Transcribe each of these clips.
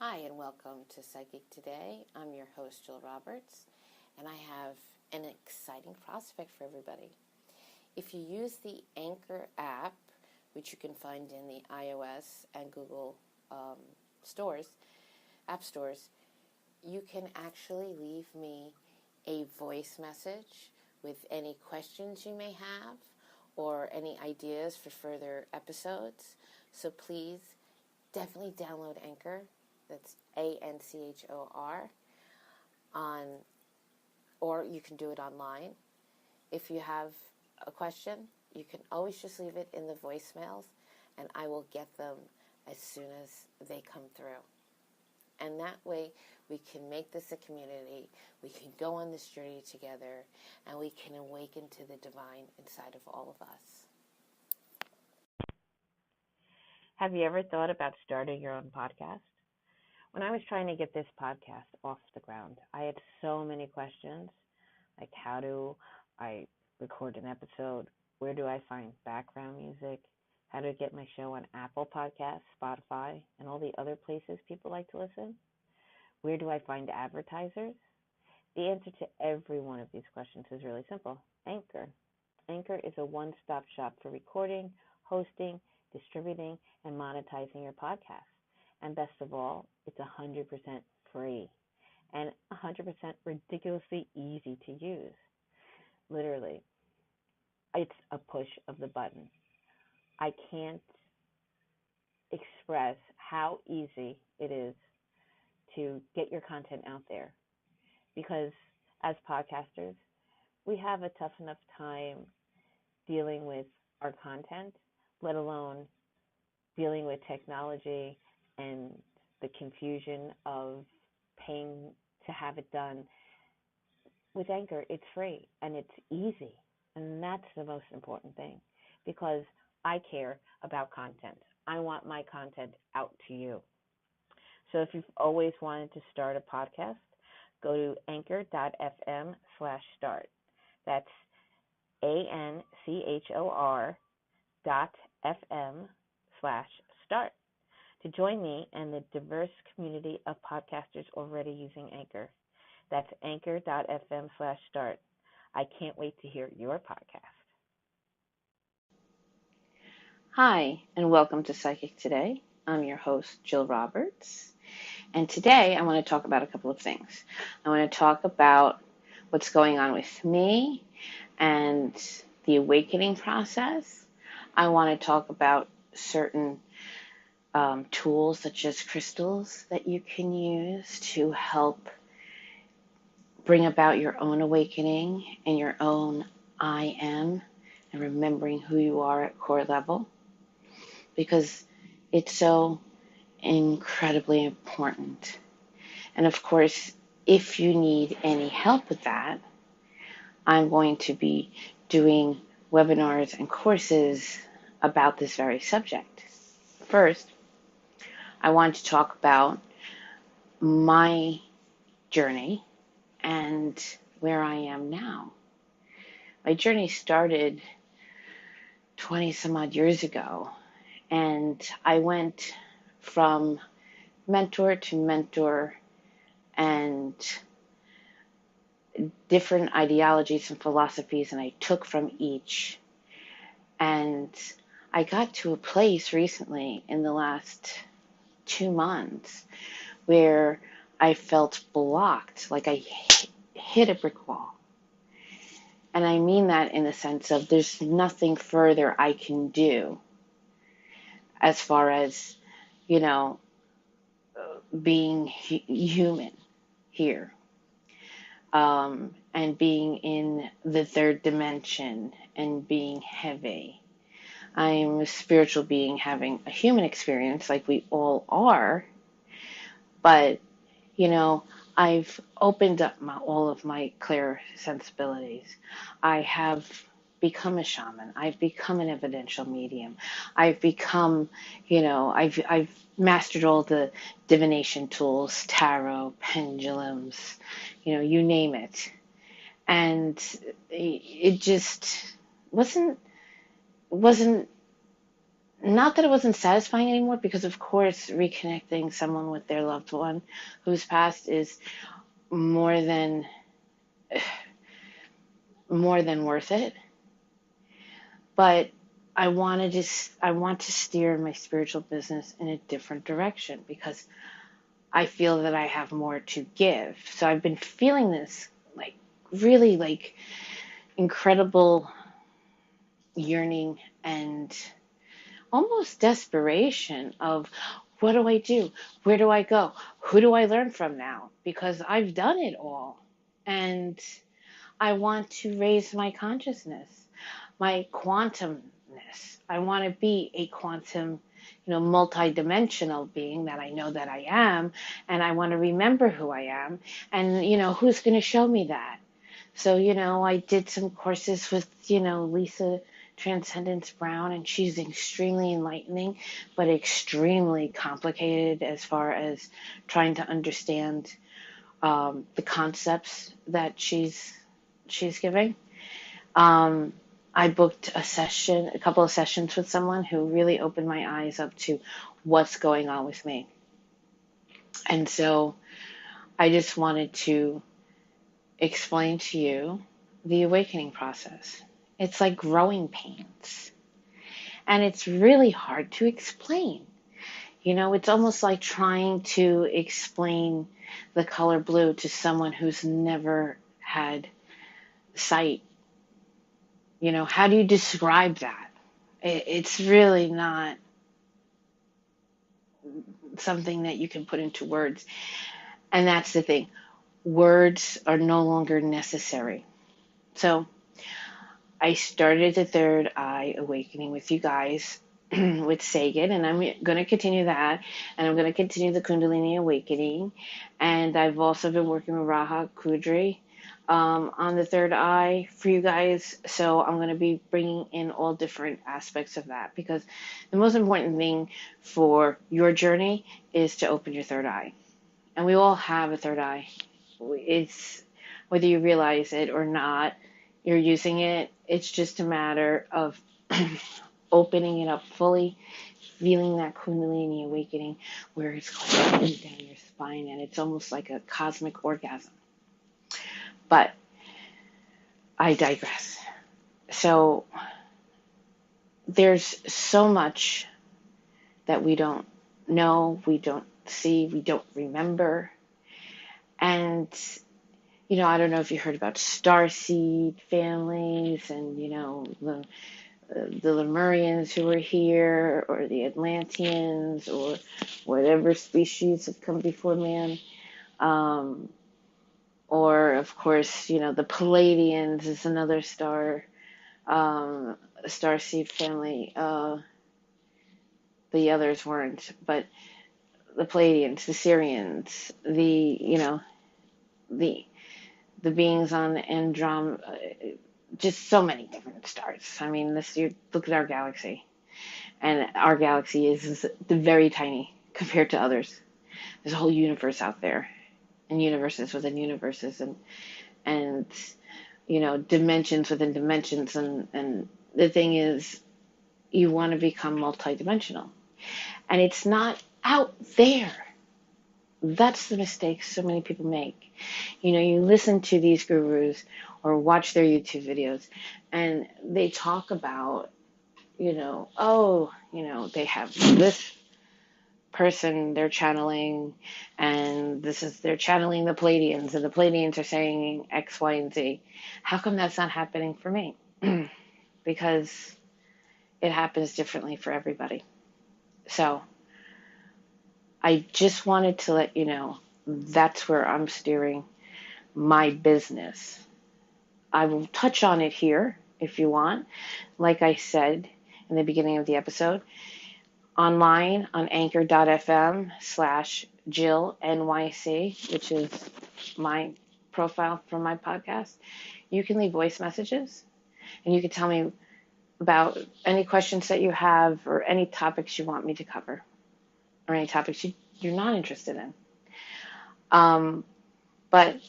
Hi, and welcome to Psychic Today. I'm your host, Jill Roberts, and I have an exciting prospect for everybody. If you use the Anchor app, which you can find in the iOS and Google app stores, you can actually leave me a voice message with any questions you may have or any ideas for further episodes. So please definitely download Anchor. That's Anchor or you can do it online. If you have a question, you can always just leave it in the voicemails, and I will get them as soon as they come through. And that way, we can make this a community, we can go on this journey together, and we can awaken to the divine inside of all of us. Have you ever thought about starting your own podcast? When I was trying to get this podcast off the ground, I had so many questions, like how do I record an episode? Where do I find background music? How do I get my show on Apple Podcasts, Spotify, and all the other places people like to listen? Where do I find advertisers? The answer to every one of these questions is really simple: Anchor. Anchor is a one-stop shop for recording, hosting, distributing, and monetizing your podcast. And best of all, it's 100% free and 100% ridiculously easy to use. Literally, it's a push of the button. I can't express how easy it is to get your content out there, because as podcasters, we have a tough enough time dealing with our content, let alone dealing with technology and the confusion of paying to have it done. With Anchor, it's free and it's easy. And that's the most important thing, because I care about content. I want my content out to you. So if you've always wanted to start a podcast, go to anchor.fm/start. That's ANCHOR.FM/start. To join me and the diverse community of podcasters already using Anchor. That's anchor.fm/start. I can't wait to hear your podcast. Hi, and welcome to Psychic Today. I'm your host, Jill Roberts. And today I want to talk about a couple of things. I want to talk about what's going on with me and the awakening process. I want to talk about certain tools such as crystals that you can use to help bring about your own awakening and your own I am, and remembering who you are at core level, because it's so incredibly important. And of course, if you need any help with that, I'm going to be doing webinars and courses about this very subject. First, I want to talk about my journey and where I am now. My journey started 20 some odd years ago, and I went from mentor to mentor, and different ideologies and philosophies, and I took from each. And I got to a place recently in the last 2 months where I felt blocked, like I hit a brick wall. And I mean that in the sense of there's nothing further I can do as far as, being human here, and being in the third dimension and being heavy. I'm a spiritual being having a human experience like we all are, but, I've opened up all of my clear sensibilities. I have become a shaman. I've become an evidential medium. I've become, I've mastered all the divination tools, tarot, pendulums, you name it. And it just wasn't not that it wasn't satisfying anymore, because of course reconnecting someone with their loved one who's passed is more than worth it. But I want to steer my spiritual business in a different direction, because I feel that I have more to give. So I've been feeling this like really like incredible yearning and almost desperation of, what do I do? Where do I go? Who do I learn from now? Because I've done it all. And I want to raise my consciousness, my quantumness. I want to be a quantum, multidimensional being that I know that I am, and I want to remember who I am, and who's going to show me that? So, I did some courses with, Lisa Transcendence Brown, and she's extremely enlightening, but extremely complicated as far as trying to understand the concepts that she's giving. I booked a couple of sessions with someone who really opened my eyes up to what's going on with me. And so I just wanted to explain to you the awakening process. It's like growing pains. And it's really hard to explain. It's almost like trying to explain the color blue to someone who's never had sight. How do you describe that? It's really not something that you can put into words. And that's the thing. Words are no longer necessary. So I started the third eye awakening with you guys with Sagan, and I'm going to continue that, and I'm going to continue the Kundalini awakening. And I've also been working with Raha Kudri on the third eye for you guys. So I'm going to be bringing in all different aspects of that, because the most important thing for your journey is to open your third eye. And we all have a third eye. It's whether you realize it or not, you're using it. It's just a matter of opening it up fully, feeling that Kundalini awakening where it's going up and down your spine, and it's almost like a cosmic orgasm. But I digress. So there's so much that we don't know, we don't see, we don't remember. And, I don't know if you heard about starseed families and, the Lemurians who were here, or the Atlanteans, or whatever species have come before man. Or, of course, the Palladians is another starseed family. The others weren't, but the Palladians, the Syrians, the beings on Andromeda, just so many different stars. I mean, you look at our galaxy, and our galaxy is very tiny compared to others. There's a whole universe out there, and universes within universes, and dimensions within dimensions, and the thing is, you want to become multidimensional, and it's not out there. That's the mistake so many people make. You listen to these gurus or watch their YouTube videos, and they talk about, they have this person they're channeling, and they're channeling the Palladians, and the Palladians are saying X, Y, and Z. How come that's not happening for me? Because it happens differently for everybody. So I just wanted to let you know that's where I'm steering my business. I will touch on it here if you want. Like I said in the beginning of the episode, online on anchor.fm/JillNYC, which is my profile for my podcast, you can leave voice messages, and you can tell me about any questions that you have, or any topics you want me to cover, or any topics you're not interested in. But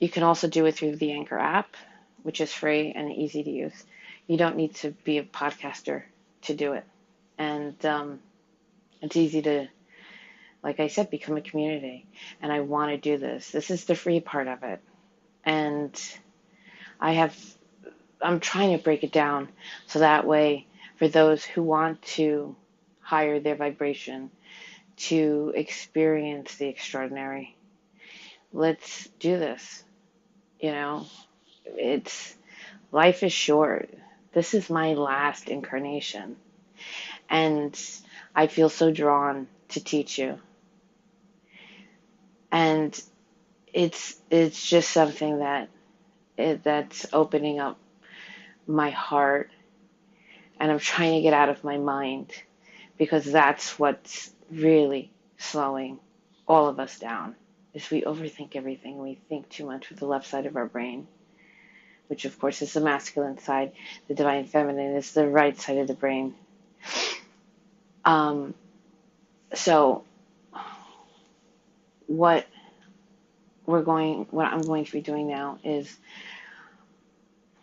you can also do it through the Anchor app, which is free and easy to use. You don't need to be a podcaster to do it. And it's easy to, like I said, become a community. And I want to do this. This is the free part of it. And I'm trying to break it down so that way for those who want to higher their vibration, to experience the extraordinary, let's do this. You know, it's life is short. This is my last incarnation. And I feel so drawn to teach you. And it's just something that's opening up my heart, and I'm trying to get out of my mind, because that's what's really slowing all of us down, is we overthink everything. We think too much with the left side of our brain, which of course is the masculine side. The divine feminine is the right side of the brain. So what I'm going to be doing now is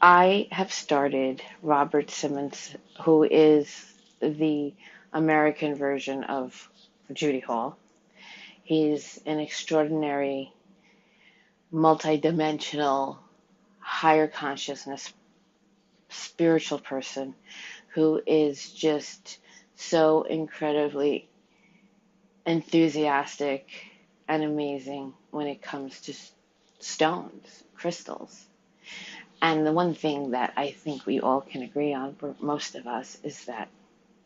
I have started Robert Simmons, who is the American version of Judy Hall. He's an extraordinary, multidimensional, higher consciousness, spiritual person who is just so incredibly enthusiastic and amazing when it comes to stones, crystals. And the one thing that I think we all can agree on, for most of us, is that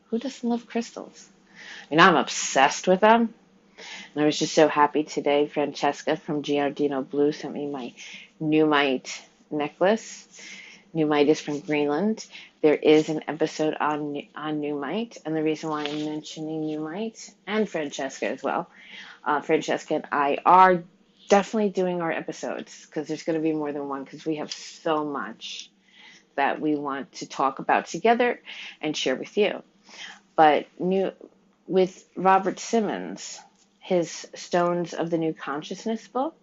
who doesn't love crystals? I mean, I'm obsessed with them. And I was just so happy today. Francesca from Giardino Blue sent me my Numite necklace. Numite is from Greenland. There is an episode on Numite. And the reason why I'm mentioning Numite, and Francesca as well, Francesca and I are definitely doing our episodes, because there's going to be more than one, because we have so much that we want to talk about together and share with you. But with Robert Simmons, his Stones of the New Consciousness book,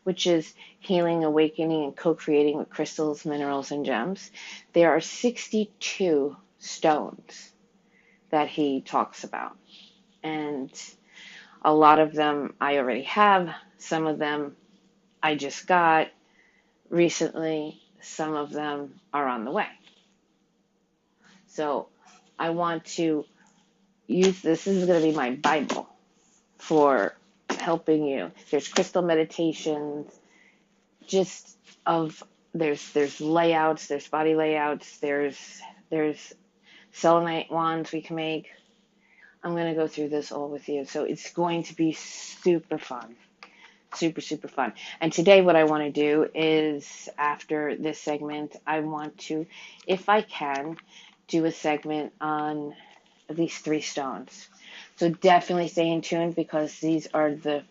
which is Healing, Awakening, and Co-Creating with Crystals, Minerals, and Gems, there are 62 stones that he talks about. And a lot of them I already have. Some of them I just got recently. Some of them are on the way. So I want to use this. This is going to be my Bible for helping you. There's crystal meditations, just of there's layouts, there's body layouts, there's selenite wands we can make. I'm going to go through this all with you. So it's going to be super fun. Super, super fun. And today what I want to do is, after this segment, I want to, if I can, do a segment on at least 3 stones. So definitely stay in tune, because these are the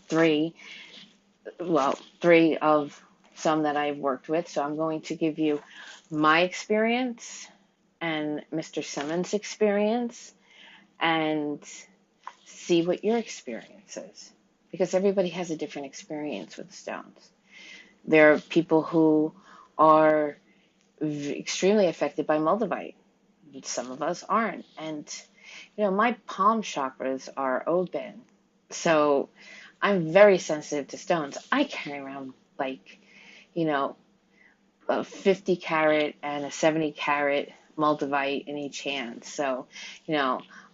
3 of some that I've worked with. So I'm going to give you my experience and Mr. Simmons' experience, and see what your experience is, because everybody has a different experience with stones. There are people who are extremely affected by moldavite. Some of us aren't. And, my palm chakras are open. So I'm very sensitive to stones. I carry around a 50 carat and a 70 carat moldavite in each hand. So,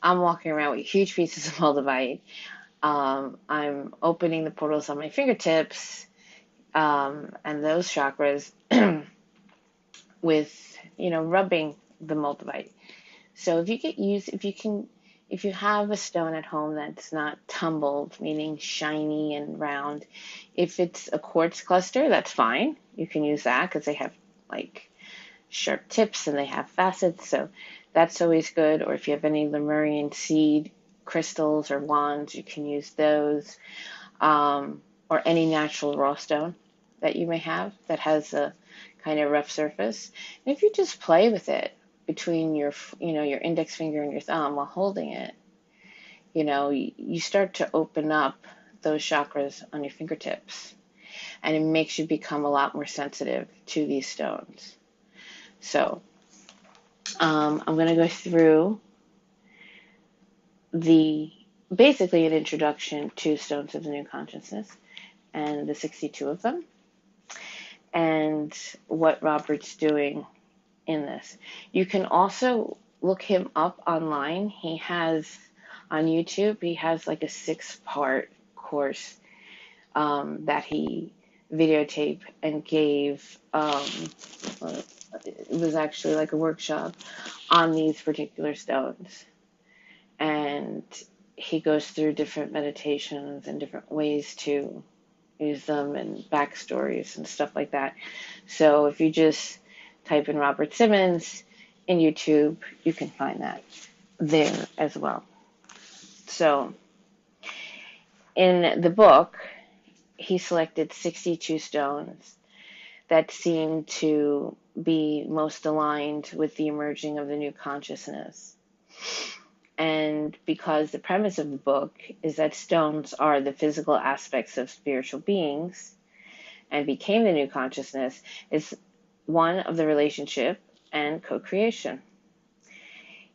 I'm walking around with huge pieces of moldavite. I'm opening the portals on my fingertips, and those chakras with, rubbing the moldavite. So if you have a stone at home that's not tumbled, meaning shiny and round, if it's a quartz cluster, that's fine. You can use that, because they have sharp tips and they have facets, so that's always good. Or if you have any Lemurian seed crystals or wands, you can use those, or any natural raw stone that you may have that has a kind of rough surface. And if you just play with it between your index finger and your thumb while holding it, you start to open up those chakras on your fingertips, and it makes you become a lot more sensitive to these stones. So I'm going to go through the basically an introduction to Stones of the New Consciousness and the 62 of them, and what Robert's doing in this. You can also look him up online. He has on YouTube, he has like a 6-part course that he videotaped and gave. It was actually like a workshop on these particular stones. And he goes through different meditations and different ways to use them and backstories and stuff like that. So if you just type in Robert Simmons in YouTube, you can find that there as well. So in the book, he selected 62 stones that seemed to be most aligned with the emerging of the new consciousness. And because the premise of the book is that stones are the physical aspects of spiritual beings and became the new consciousness, is one of the relationship and co-creation.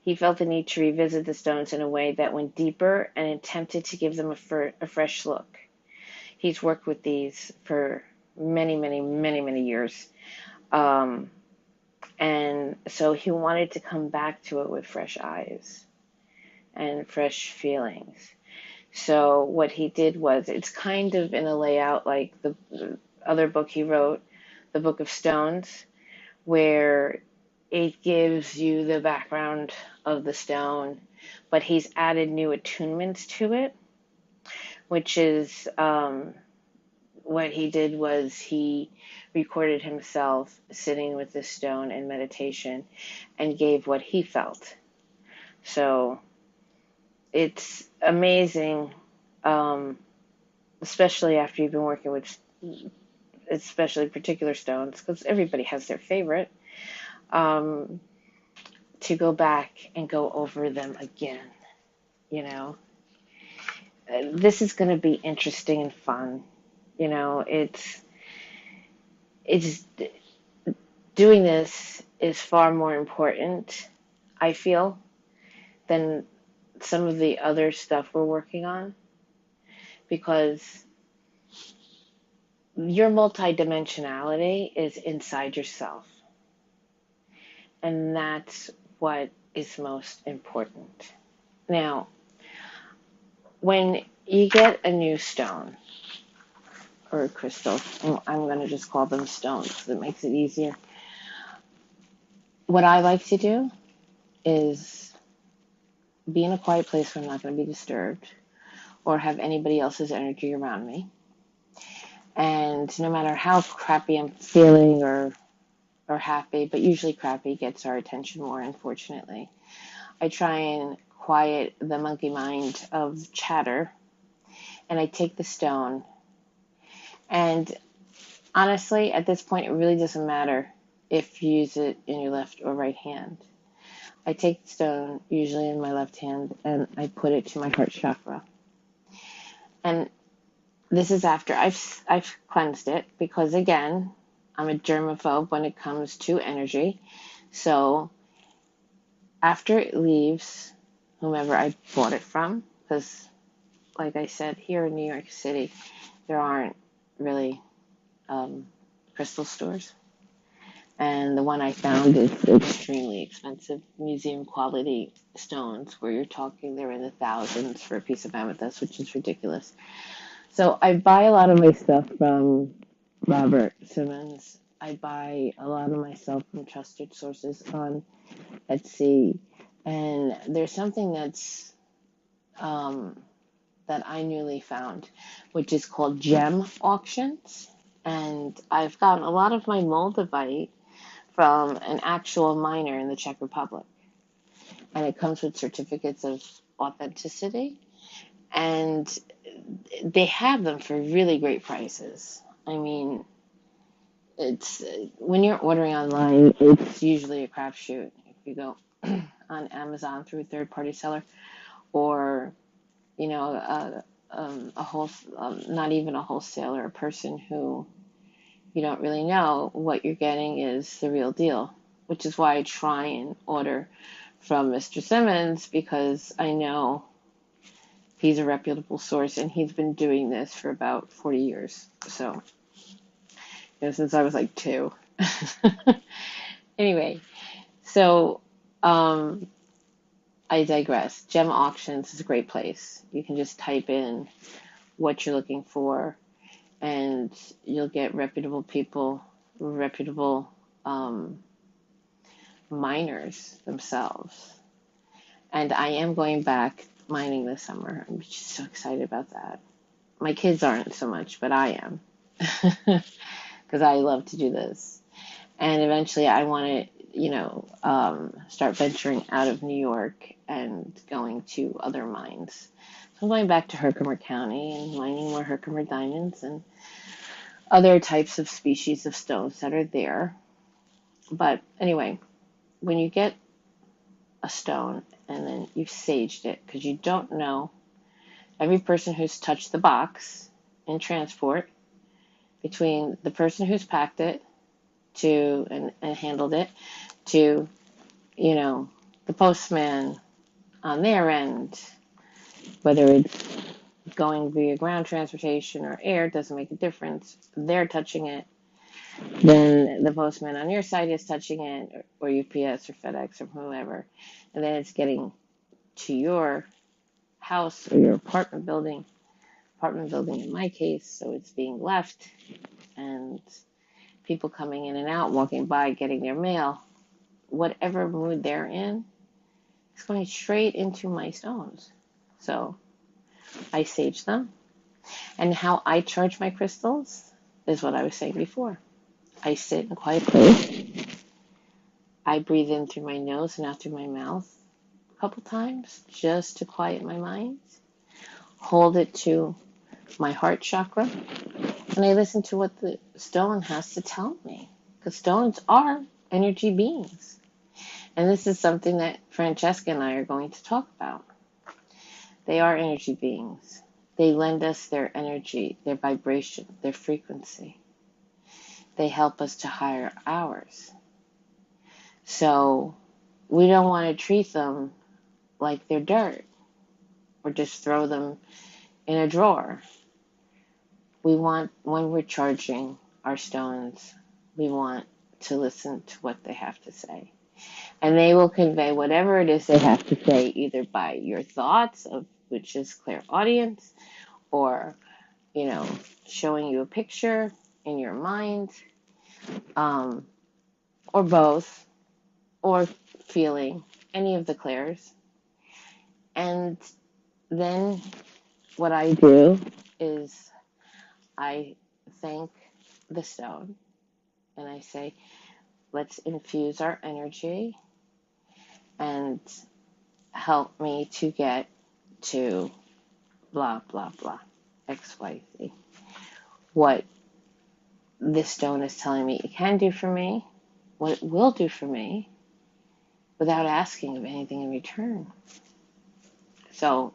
He felt the need to revisit the stones in a way that went deeper and attempted to give them a fresh look. He's worked with these for many years. And so he wanted to come back to it with fresh eyes and fresh feelings. So what he did was, it's kind of in a layout like the other book he wrote, the Book of Stones, where it gives you the background of the stone, but he's added new attunements to it, which is what he did was he recorded himself sitting with the stone in meditation and gave what he felt. So it's amazing, especially after you've been working with especially particular stones, because everybody has their favorite, to go back and go over them again. This is going to be interesting and fun. It's doing this is far more important, I feel, than some of the other stuff we're working on, because your multidimensionality is inside yourself, and that's what is most important. Now, when you get a new stone or a crystal, I'm going to just call them stones because it makes it easier. What I like to do is be in a quiet place where I'm not going to be disturbed or have anybody else's energy around me. And no matter how crappy I'm feeling or happy, but usually crappy gets our attention more, unfortunately, I try and quiet the monkey mind of chatter, and I take the stone. And honestly, at this point, it really doesn't matter if you use it in your left or right hand. I take the stone, usually in my left hand, and I put it to my heart chakra. And this is after I've cleansed it, because again, I'm a germaphobe when it comes to energy. So after it leaves whomever I bought it from, because like I said, here in New York City, there aren't really crystal stores. And the one I found is extremely expensive, museum quality stones, where you're talking they're in the thousands for a piece of amethyst, which is ridiculous. So I buy a lot of my stuff from Robert Simmons. I buy a lot of my stuff from trusted sources on Etsy. And there's something that's that I newly found, which is called gem auctions. And I've gotten a lot of my moldavite from an actual miner in the Czech Republic. And it comes with certificates of authenticity. And they have them for really great prices. I mean, it's when you're ordering online, it's usually a crapshoot. If you go on Amazon through a third-party seller, or not even a wholesaler, a person who you don't really know, what you're getting is the real deal, which is why I try and order from Mr. Simmons, because I know He's a reputable source, and he's been doing this for about 40 years. So, since I was like 2. Anyway, so I digress. Gem Auctions is a great place. You can just type in what you're looking for, and you'll get reputable people, reputable miners themselves. And I am going back mining this summer. I'm just so excited about that. My kids aren't so much, but I am. Because I love to do this. And eventually I want to, start venturing out of New York and going to other mines. So I'm going back to Herkimer County and mining more Herkimer diamonds and other types of species of stones that are there. But anyway, when you get a stone and then you've saged it, because you don't know, every person who's touched the box in transport, between the person who's packed it to and handled it to, the postman on their end, whether it's going via ground transportation or air, doesn't make a difference. They're touching it. Then the postman on your side is touching it, or UPS or FedEx or whoever. And then it's getting to your house or your apartment building in my case. So it's being left, and people coming in and out, walking by, getting their mail, whatever mood they're in, it's going straight into my stones. So I sage them. And how I charge my crystals is what I was saying before. I sit in a quiet place. I breathe in through my nose and out through my mouth a couple times just to quiet my mind. Hold it to my heart chakra. And I listen to what the stone has to tell me. Because stones are energy beings. And this is something that Francesca and I are going to talk about. They are energy beings. They lend us their energy, their vibration, their frequency. They help us to higher ours. So we don't want to treat them like they're dirt or just throw them in a drawer. We want, when we're charging our stones, we want to listen to what they have to say. And they will convey whatever it is they have to say, either by your thoughts, which is clairaudience, or, showing you a picture in your mind, or both, or feeling any of the clairs. And then what I do is I thank the stone and I say, let's infuse our energy and help me to get to blah, blah, blah, XYZ. What this stone is telling me it can do for me, what it will do for me, without asking of anything in return. So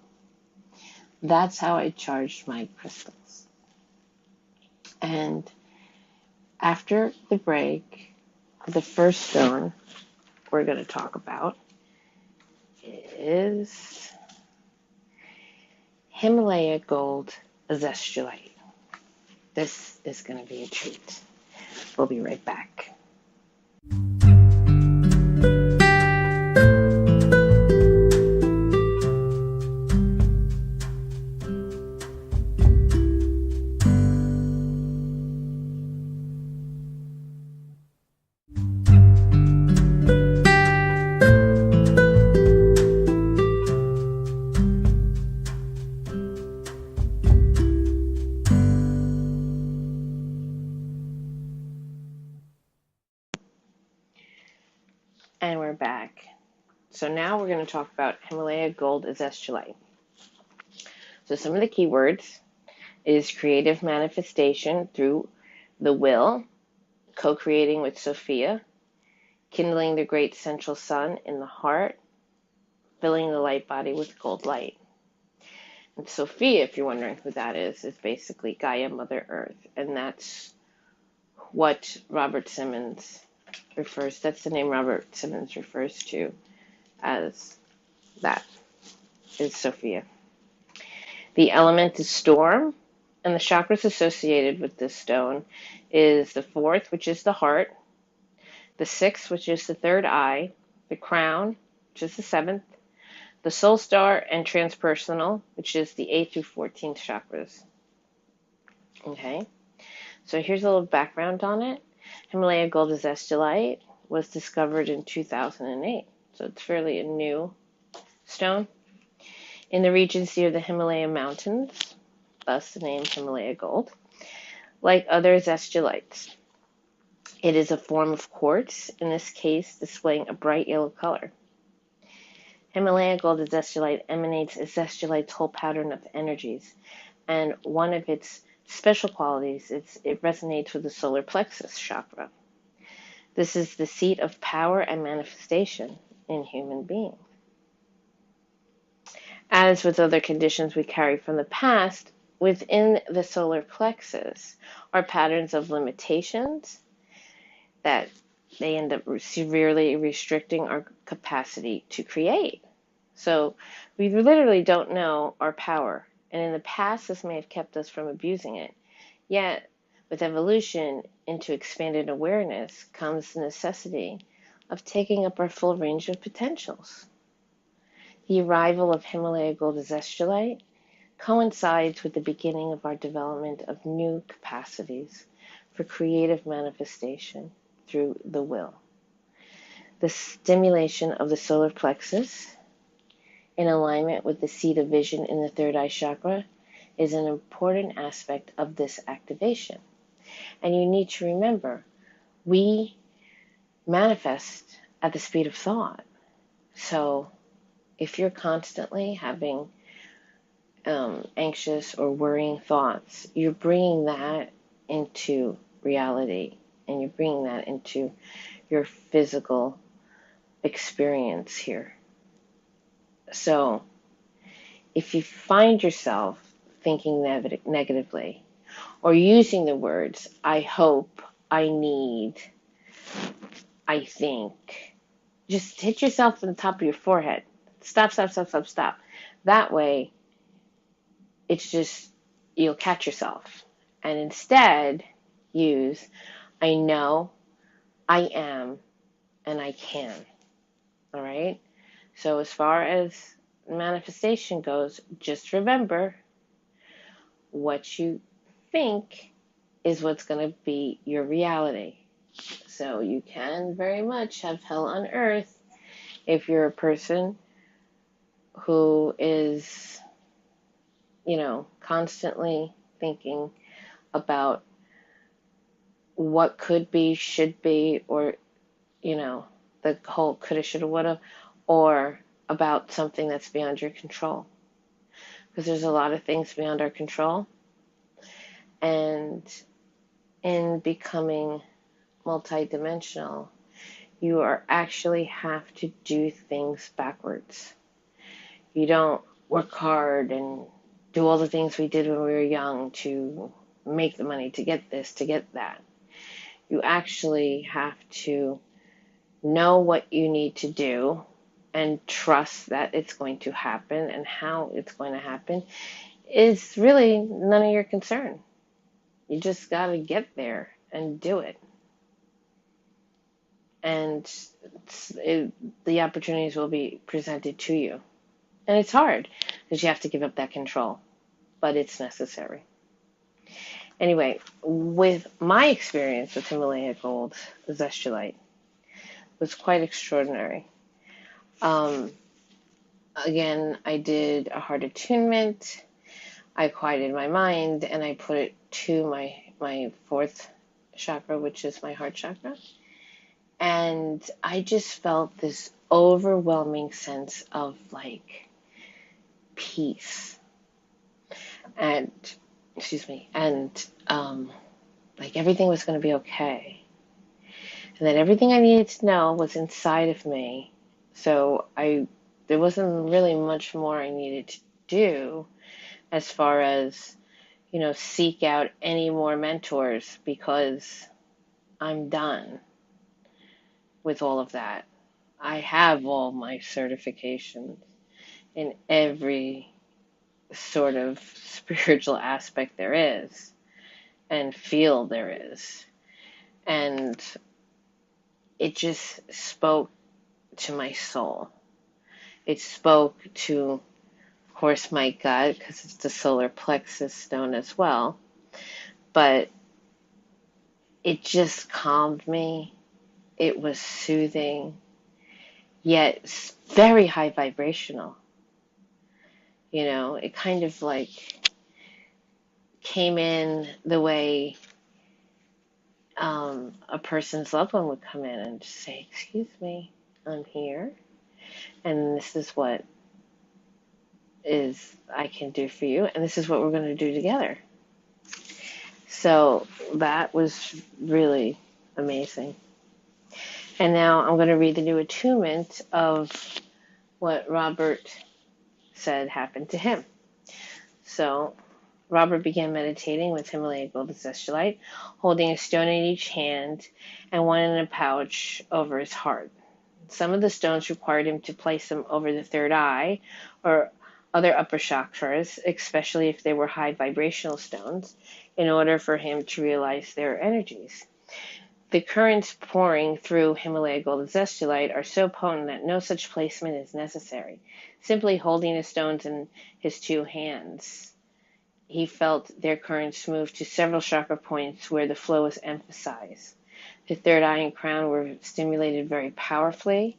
that's how I charged my crystals. And after the break, the first stone we're going to talk about is Himalaya Gold Azeztulite. This is going to be a treat. We'll be right back. And we're back. So now we're going to talk about Himalaya Gold Azeztulite. So some of the keywords is creative manifestation through the will, co-creating with Sophia, kindling the great central sun in the heart, filling the light body with gold light. And Sophia, if you're wondering who that is basically Gaia, Mother Earth. And that's what Robert Simmons refers, that's the name Robert Simmons refers to as that, is Sophia. The element is storm, and the chakras associated with this stone is the fourth, which is the heart, the sixth, which is the third eye, the crown, which is the seventh, the soul star, and transpersonal, which is the 8th through 14th chakras. Okay, so here's a little background on it. Himalaya gold azeztulite was discovered in 2008, so it's fairly a new stone. In the regions near the Himalaya mountains, thus the name Himalaya gold. Like other azestulites, it is a form of quartz, in this case displaying a bright yellow color. Himalaya gold azeztulite emanates azeztulite's whole pattern of energies, and one of its special qualities is it resonates with the solar plexus chakra. This is the seat of power and manifestation in human beings. As with other conditions we carry from the past, within the solar plexus are patterns of limitations that they end up severely restricting our capacity to create. So we literally don't know our power. And in the past, this may have kept us from abusing it. Yet, with evolution into expanded awareness comes the necessity of taking up our full range of potentials. The arrival of Himalaya gold azeztulite coincides with the beginning of our development of new capacities for creative manifestation through the will. The stimulation of the solar plexus in alignment with the seat of vision in the third eye chakra is an important aspect of this activation. And you need to remember, we manifest at the speed of thought. So if you're constantly having anxious or worrying thoughts, you're bringing that into reality, and you're bringing that into your physical experience here. So if you find yourself thinking negatively or using the words I hope, I need, I think, just hit yourself on the top of your forehead. Stop. That way, it's just, you'll catch yourself. And instead, use I know, I am, and I can. All right? So as far as manifestation goes, just remember, what you think is what's going to be your reality. So you can very much have hell on earth if you're a person who is, constantly thinking about what could be, should be, or, the whole coulda, shoulda, woulda, or about something that's beyond your control. Because there's a lot of things beyond our control. And in becoming multidimensional, you actually have to do things backwards. You don't work hard and do all the things we did when we were young to make the money, to get this, to get that. You actually have to know what you need to do and trust that it's going to happen, and how it's going to happen is really none of your concern. You just got to get there and do it. And the opportunities will be presented to you. And it's hard because you have to give up that control, but it's necessary. Anyway, with my experience with Himalaya gold azeztulite, was quite extraordinary. Again, I did a heart attunement. I quieted my mind and I put it to my fourth chakra, which is my heart chakra. And I just felt this overwhelming sense of peace and everything was going to be okay. And that everything I needed to know was inside of me. So there wasn't really much more I needed to do as far as, seek out any more mentors, because I'm done with all of that. I have all my certifications in every sort of spiritual aspect there is and feel there is. And it just spoke to my soul. It spoke to, of course, my gut, because it's the solar plexus stone as well. But it just calmed me. It was soothing, yet very high vibrational. You know, it kind of like came in the way a person's loved one would come in and just say, "Excuse me, I'm here, and this is what is I can do for you, and this is what we're going to do together." So that was really amazing. And now I'm going to read the new attunement of what Robert said happened to him. So Robert began meditating with Himalaya gold azeztulite, holding a stone in each hand and one in a pouch over his heart. Some of the stones required him to place them over the third eye or other upper chakras, especially if they were high vibrational stones, in order for him to realize their energies. The currents pouring through Himalaya gold azeztulite are so potent that no such placement is necessary. Simply holding the stones in his two hands, he felt their currents move to several chakra points where the flow was emphasized. The third eye and crown were stimulated very powerfully,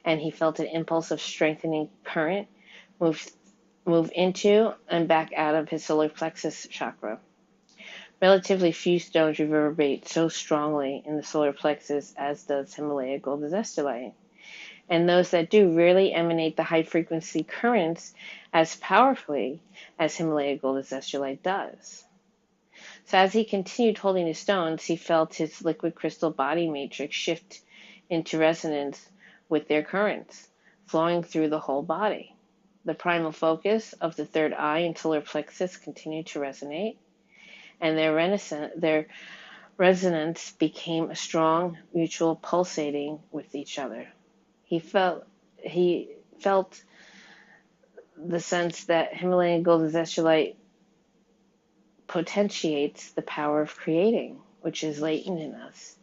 and he felt an impulse of strengthening current move into and back out of his solar plexus chakra. Relatively few stones reverberate so strongly in the solar plexus as does Himalaya gold azeztulite, and those that do rarely emanate the high-frequency currents as powerfully as Himalaya gold azeztulite does. So as he continued holding his stones, he felt his liquid crystal body matrix shift into resonance with their currents, flowing through the whole body. The primal focus of the third eye and solar plexus continued to resonate, and their resonance became a strong mutual pulsating with each other. He felt the sense that Himalayan gold azeztulite potentiates the power of creating, which is latent in us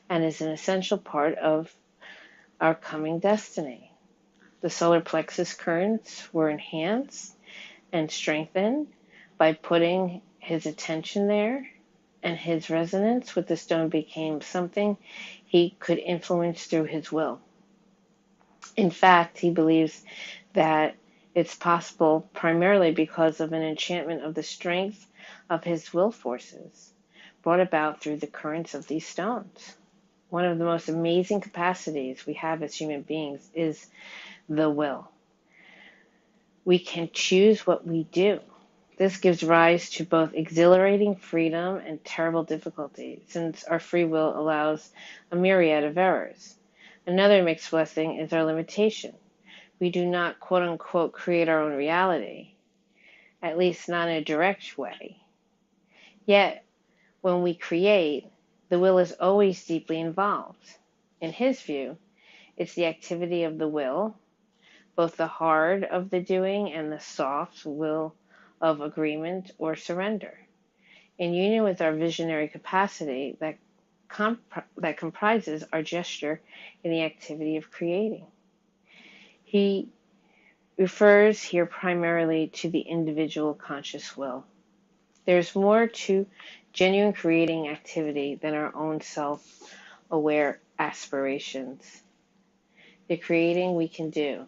and is an essential part of our coming destiny. The solar plexus currents were enhanced and strengthened by putting his attention there, and his resonance with the stone became something he could influence through his will. In fact, he believes that it's possible primarily because of an enchantment of the strength of his will forces, brought about through the currents of these stones. One of the most amazing capacities we have as human beings is the will. We can choose what we do. This gives rise to both exhilarating freedom and terrible difficulty, since our free will allows a myriad of errors. Another mixed blessing is our limitation. We do not, quote-unquote, create our own reality, at least not in a direct way. Yet, when we create, the will is always deeply involved. In his view, it's the activity of the will, both the hard of the doing and the soft will of agreement or surrender, in union with our visionary capacity that comprises our gesture in the activity of creating. He refers here primarily to the individual conscious will. There's more to genuine creating activity than our own self-aware aspirations. The creating we can do,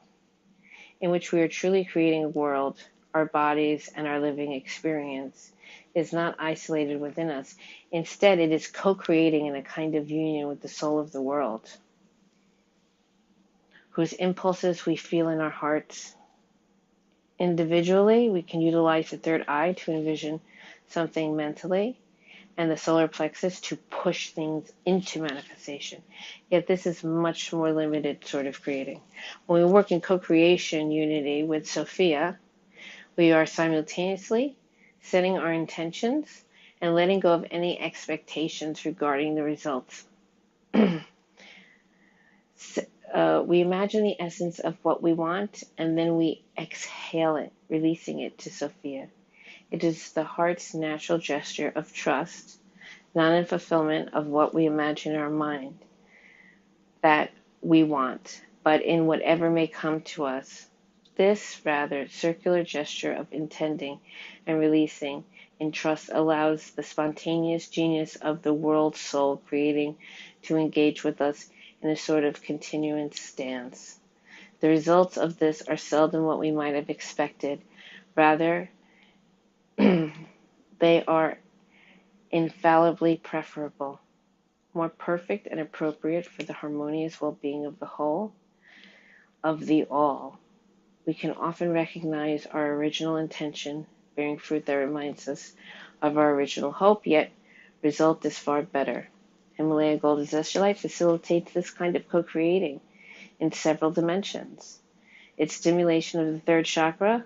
in which we are truly creating a world, our bodies, and our living experience, is not isolated within us. Instead, it is co-creating in a kind of union with the soul of the world, whose impulses we feel in our hearts. Individually, we can utilize the third eye to envision something mentally, and the solar plexus to push things into manifestation. Yet this is much more limited sort of creating. When we work in co-creation unity with Sophia, we are simultaneously setting our intentions and letting go of any expectations regarding the results. We imagine the essence of what we want, and then we exhale it, releasing it to Sophia. It is the heart's natural gesture of trust, not in fulfillment of what we imagine in our mind that we want, but in whatever may come to us. This rather circular gesture of intending and releasing in trust allows the spontaneous genius of the world soul creating to engage with us in a sort of continuance stance. The results of this are seldom what we might have expected. Rather, they are infallibly preferable, more perfect and appropriate for the harmonious well-being of the whole, of the all. We can often recognize our original intention bearing fruit that reminds us of our original hope, yet result is far better. Himalaya Gold Azeztulite facilitates this kind of co-creating in several dimensions. Its stimulation of the third chakra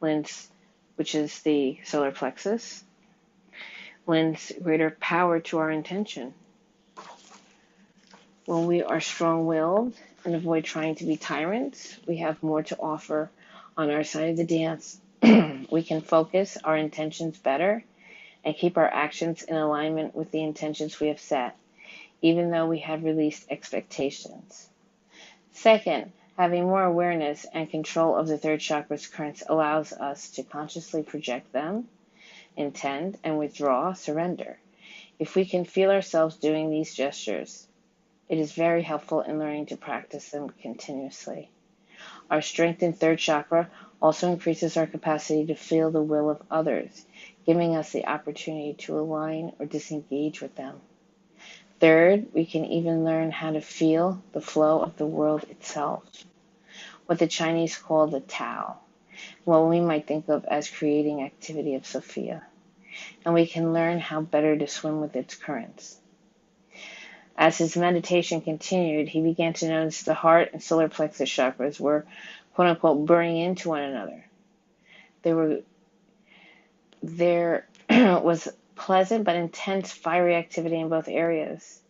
lends, which is the solar plexus, lends greater power to our intention. When we are strong-willed and avoid trying to be tyrants, we have more to offer on our side of the dance. We can focus our intentions better and keep our actions in alignment with the intentions we have set, even though we have released expectations. Second, having more awareness and control of the third chakra's currents allows us to consciously project them, intend, and withdraw, surrender. If we can feel ourselves doing these gestures, it is very helpful in learning to practice them continuously. Our strengthened third chakra also increases our capacity to feel the will of others, giving us the opportunity to align or disengage with them. Third, we can even learn how to feel the flow of the world itself, what the Chinese call the Tao, what we might think of as creating activity of Sophia, and we can learn how better to swim with its currents. As his meditation continued, he began to notice the heart and solar plexus chakras were, quote-unquote, burning into one another. There was pleasant but intense fiery activity in both areas,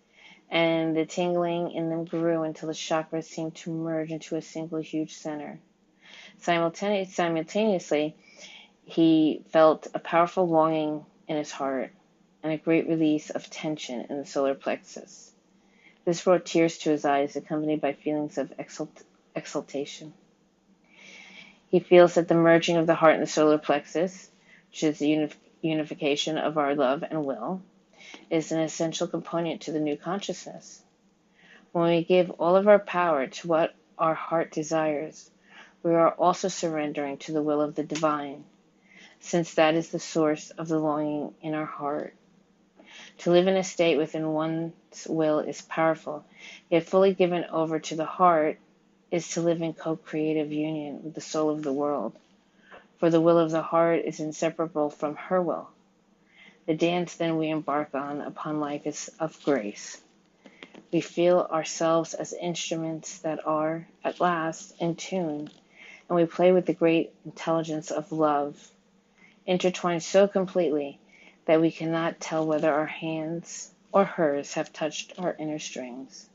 and the tingling in them grew until the chakras seemed to merge into a single huge center. Simultaneously, he felt a powerful longing in his heart and a great release of tension in the solar plexus. This brought tears to his eyes, accompanied by feelings of exultation. He feels that the merging of the heart and the solar plexus, which is the unification of our love and will, is an essential component to the new consciousness. When we give all of our power to what our heart desires, we are also surrendering to the will of the divine, since that is the source of the longing in our heart. To live in a state within one's will is powerful, yet fully given over to the heart is to live in co-creative union with the soul of the world, for the will of the heart is inseparable from her will. The dance then we embark on upon life is of grace. We feel ourselves as instruments that are, at last, in tune, and we play with the great intelligence of love, intertwined so completely that we cannot tell whether our hands or hers have touched our inner strings.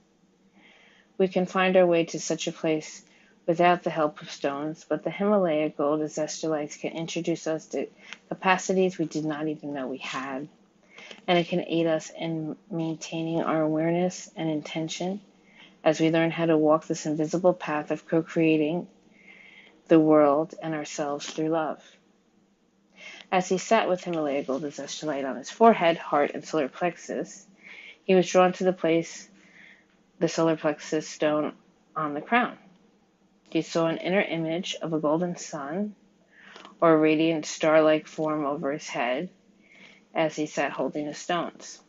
We can find our way to such a place without the help of stones, but the Himalaya Gold Azeztulites can introduce us to capacities we did not even know we had, and it can aid us in maintaining our awareness and intention as we learn how to walk this invisible path of co-creating the world and ourselves through love. As he sat with Himalaya Gold Azeztulite on his forehead, heart, and solar plexus, he was drawn to the solar plexus stone on the crown. He saw an inner image of a golden sun, or a radiant star-like form over his head, as he sat holding the stones.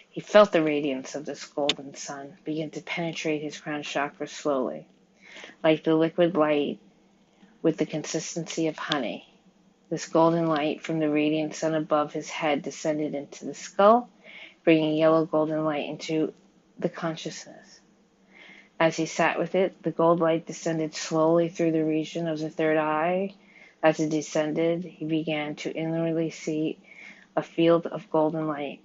He felt the radiance of this golden sun begin to penetrate his crown chakra slowly, like the liquid light with the consistency of honey. This golden light from the radiant sun above his head descended into the skull, bringing yellow golden light into the consciousness. As he sat with it, the gold light descended slowly through the region of the third eye. As it descended, he began to inwardly see a field of golden light.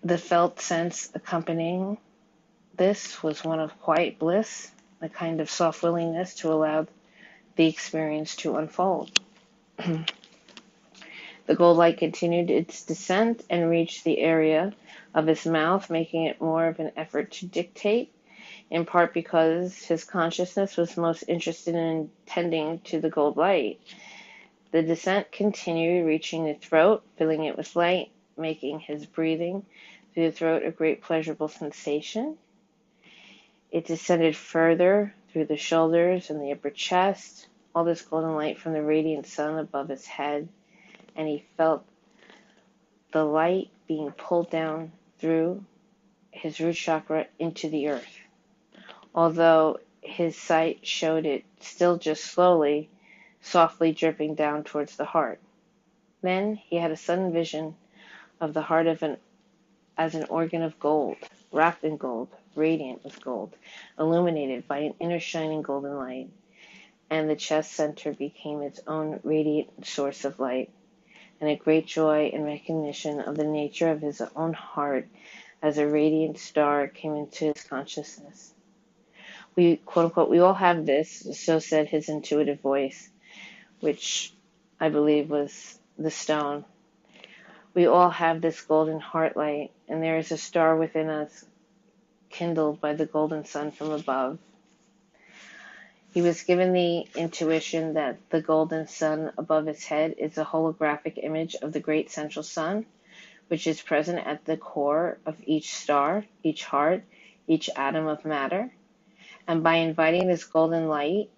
The felt sense accompanying this was one of quiet bliss, a kind of soft willingness to allow the experience to unfold. The gold light continued its descent and reached the area of his mouth, making it more of an effort to dictate, in part because his consciousness was most interested in tending to the gold light. The descent continued, reaching the throat, filling it with light, making his breathing through the throat a great pleasurable sensation. It descended further through the shoulders and the upper chest, all this golden light from the radiant sun above his head, and he felt the light being pulled down through his root chakra into the earth. Although his sight showed it still just slowly, softly dripping down towards the heart. Then he had a sudden vision of the heart as an organ of gold, wrapped in gold, radiant with gold, illuminated by an inner shining golden light, and the chest center became its own radiant source of light, and a great joy and recognition of the nature of his own heart as a radiant star came into his consciousness. We, quote unquote, we all have this, so said his intuitive voice, which I believe was the stone. We all have this golden heart light, and there is a star within us, kindled by the golden sun from above. He was given the intuition that the golden sun above his head is a holographic image of the great central sun, which is present at the core of each star, each heart, each atom of matter. And by inviting this golden light,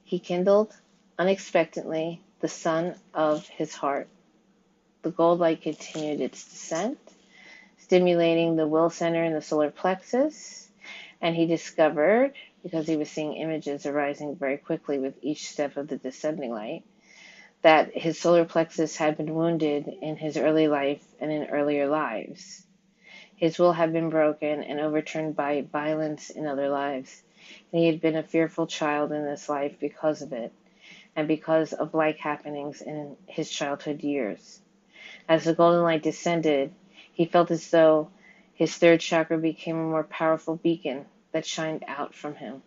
he kindled unexpectedly the sun of his heart. The gold light continued its descent, stimulating the will center in the solar plexus, and he discovered, because he was seeing images arising very quickly with each step of the descending light, that his solar plexus had been wounded in his early life and in earlier lives. His will had been broken and overturned by violence in other lives, and he had been a fearful child in this life because of it, and because of like happenings in his childhood years. As the golden light descended, he felt as though his third chakra became a more powerful beacon that shined out from him.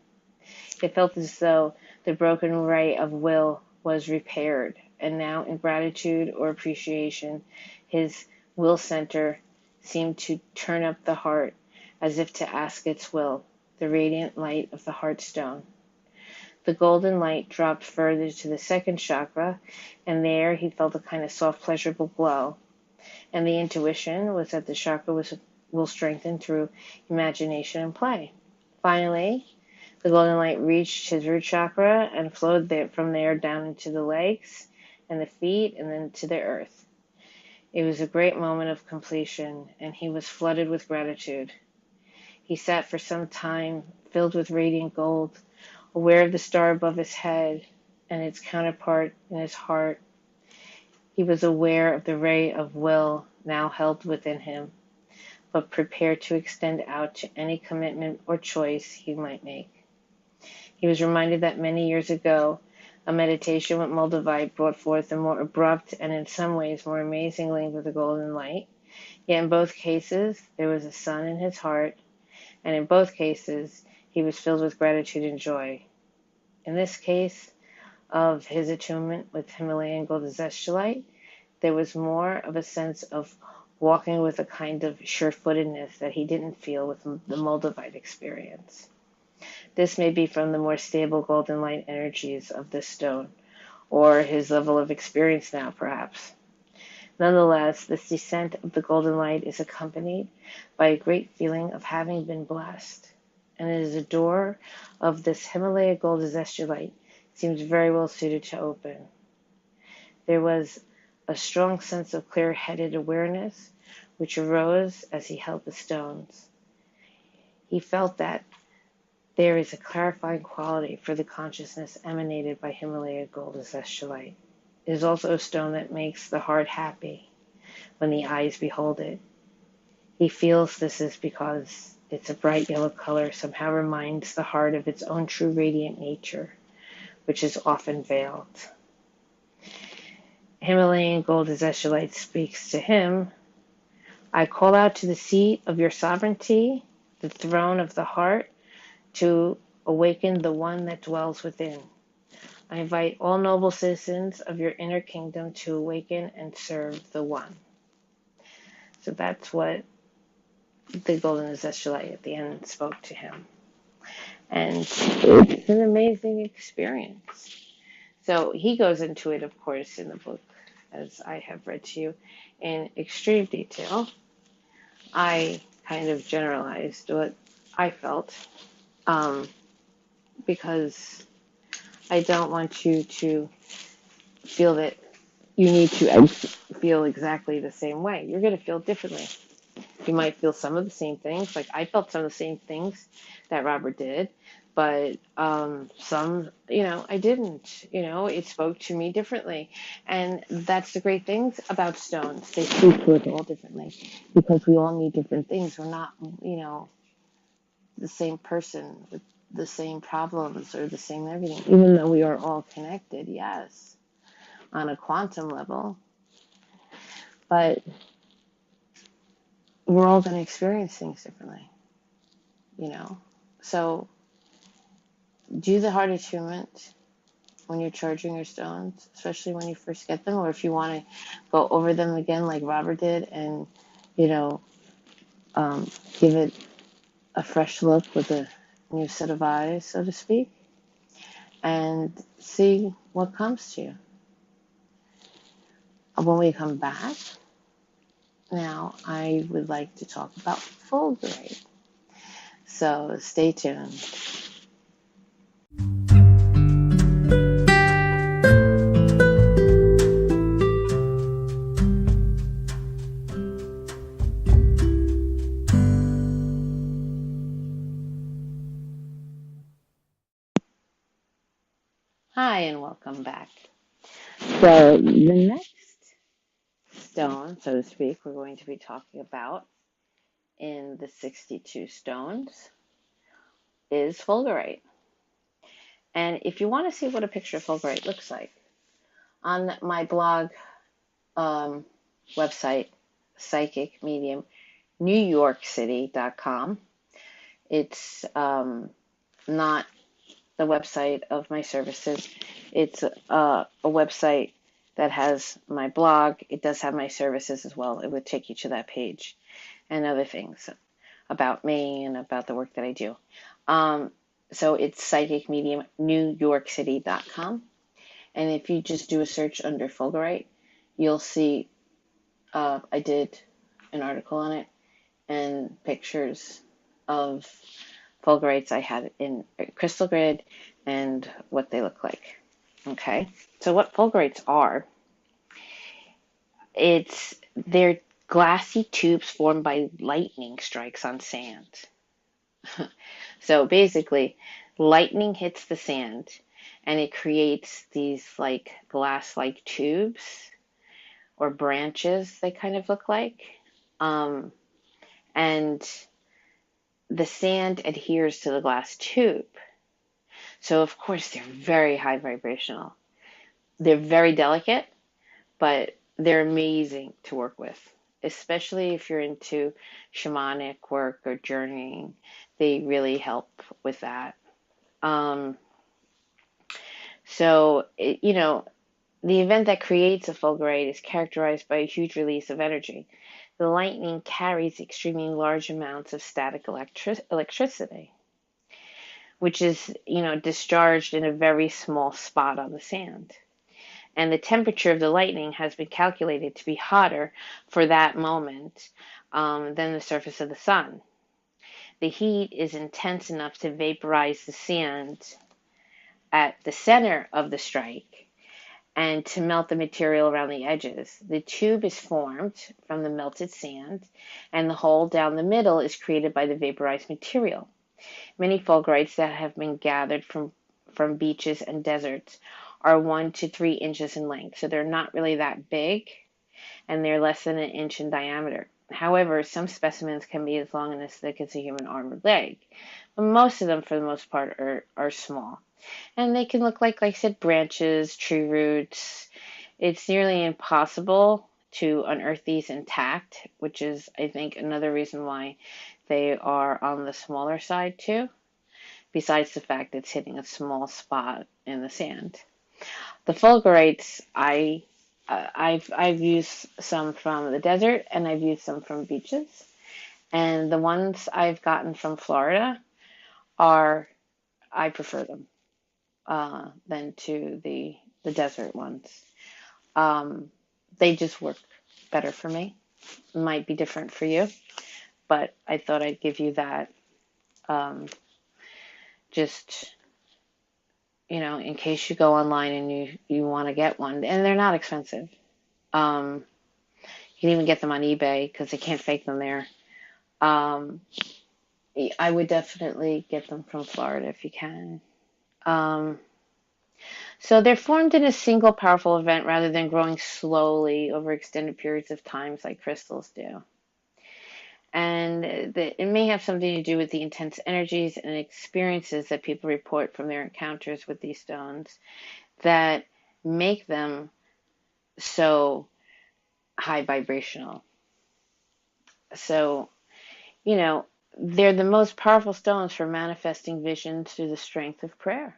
It felt as though the broken ray of will was repaired, and now in gratitude or appreciation, his will center seemed to turn up the heart as if to ask its will, the radiant light of the heart stone. The golden light dropped further to the second chakra, and there he felt a kind of soft, pleasurable glow. And the intuition was that the chakra will strengthen through imagination and play. Finally, the golden light reached his root chakra and flowed from there down into the legs and the feet and then to the earth. It was a great moment of completion, and he was flooded with gratitude. He sat for some time, filled with radiant gold, aware of the star above his head and its counterpart in his heart. He was aware of the ray of will now held within him, but prepared to extend out to any commitment or choice he might make. He was reminded that many years ago, a meditation with Moldavite brought forth a more abrupt and in some ways more amazing link with the golden light. Yet in both cases, there was a sun in his heart, and in both cases, he was filled with gratitude and joy. In this case of his attunement with Himalayan gold Azeztulite, there was more of a sense of walking with a kind of sure-footedness that he didn't feel with the Moldavite experience. This may be from the more stable golden light energies of this stone, or his level of experience now, perhaps. Nonetheless, this descent of the golden light is accompanied by a great feeling of having been blessed, and it is a door of this Himalaya gold Azeztulite seems very well suited to open. There was a strong sense of clear-headed awareness which arose as he held the stones. He felt that there is a clarifying quality for the consciousness emanated by Himalaya gold Azeztulite. It is also a stone that makes the heart happy when the eyes behold it. He feels this is because its a bright yellow color somehow reminds the heart of its own true radiant nature, which is often veiled. Himalayan gold Azeztulite speaks to him. I call out to the seat of your sovereignty, the throne of the heart, to awaken the one that dwells within. I invite all noble citizens of your inner kingdom to awaken and serve the One. So that's what the golden Azeztulite at the end spoke to him. And it's an amazing experience. So he goes into it, of course, in the book, as I have read to you, in extreme detail. I kind of generalized what I felt because I don't want you to feel that you need to feel exactly the same way. You're going to feel differently. You might feel some of the same things. Like I felt some of the same things that Robert did, but some, I didn't. It spoke to me differently. And that's the great things about stones. They speak to us all differently because we all need different things. We're not, the same person with the same problems or the same everything, even though we are all connected, yes, on a quantum level. But we're all going to experience things differently, So do the heart attunement when you're charging your stones, especially when you first get them, or if you want to go over them again like Robert did and, give it a fresh look with a new set of eyes, so to speak, and see what comes to you. When we come back, now I would like to talk about Fulgurite. So stay tuned. Hi, and welcome back. So the next stone, so to speak, we're going to be talking about in the 62 stones is Fulgurite. And if you want to see what a picture of Fulgurite looks like, on my blog website, Psychic Medium, NewYorkCity.com, it's not the website of my services. It's a website that has my blog. It does have my services as well. It would take you to that page and other things about me and about the work that I do. So it's Psychic Medium, NewYorkCity.com. And if you just do a search under Fulgurite, you'll see I did an article on it and pictures of Fulgurites I had in crystal grid and what they look like. Okay, so what Fulgurites are, they're glassy tubes formed by lightning strikes on sand. So basically, lightning hits the sand and it creates these like glass-like tubes or branches, they kind of look like. And the sand adheres to the glass tube. So, of course, they're very high vibrational. They're very delicate, but they're amazing to work with, especially if you're into shamanic work or journeying. They really help with that. The event that creates a fulgurite is characterized by a huge release of energy. The lightning carries extremely large amounts of static electricity, which is, discharged in a very small spot on the sand. And the temperature of the lightning has been calculated to be hotter for that moment than the surface of the sun. The heat is intense enough to vaporize the sand at the center of the strike and to melt the material around the edges. The tube is formed from the melted sand, and the hole down the middle is created by the vaporized material. Many fulgurites that have been gathered from beaches and deserts are 1 to 3 inches in length, so they're not really that big, and they're less than an inch in diameter. However, some specimens can be as long and as thick as a human arm or leg, but most of them, for the most part, are small. And they can look like I said, branches, tree roots. It's nearly impossible to unearth these intact, which is, I think, another reason why they are on the smaller side too, besides the fact it's hitting a small spot in the sand. The fulgurites, I've used some from the desert and I've used some from beaches. And the ones I've gotten from Florida are, I prefer them than to the desert ones. Um, they just work better for me. Might be different for you, but I thought I'd give you that um, just, in case you go online and you want to get one. And they're not expensive. Um, you can even get them on eBay because they can't fake them there. Um, I would definitely get them from Florida if you can. Um, so they're formed in a single powerful event rather than growing slowly over extended periods of times like crystals do. And it may have something to do with the intense energies and experiences that people report from their encounters with these stones that make them so high vibrational. So, you know, they're the most powerful stones for manifesting visions through the strength of prayer.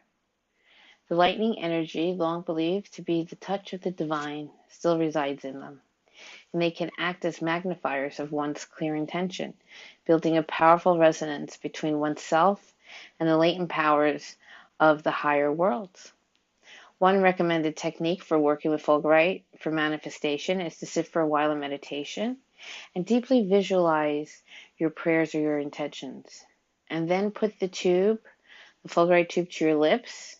The lightning energy, long believed to be the touch of the divine, still resides in them, and they can act as magnifiers of one's clear intention, building a powerful resonance between oneself and the latent powers of the higher worlds. One recommended technique for working with Fulgurite for manifestation is to sit for a while in meditation and deeply visualize your prayers or your intentions. And then put the Fulgurite tube, to your lips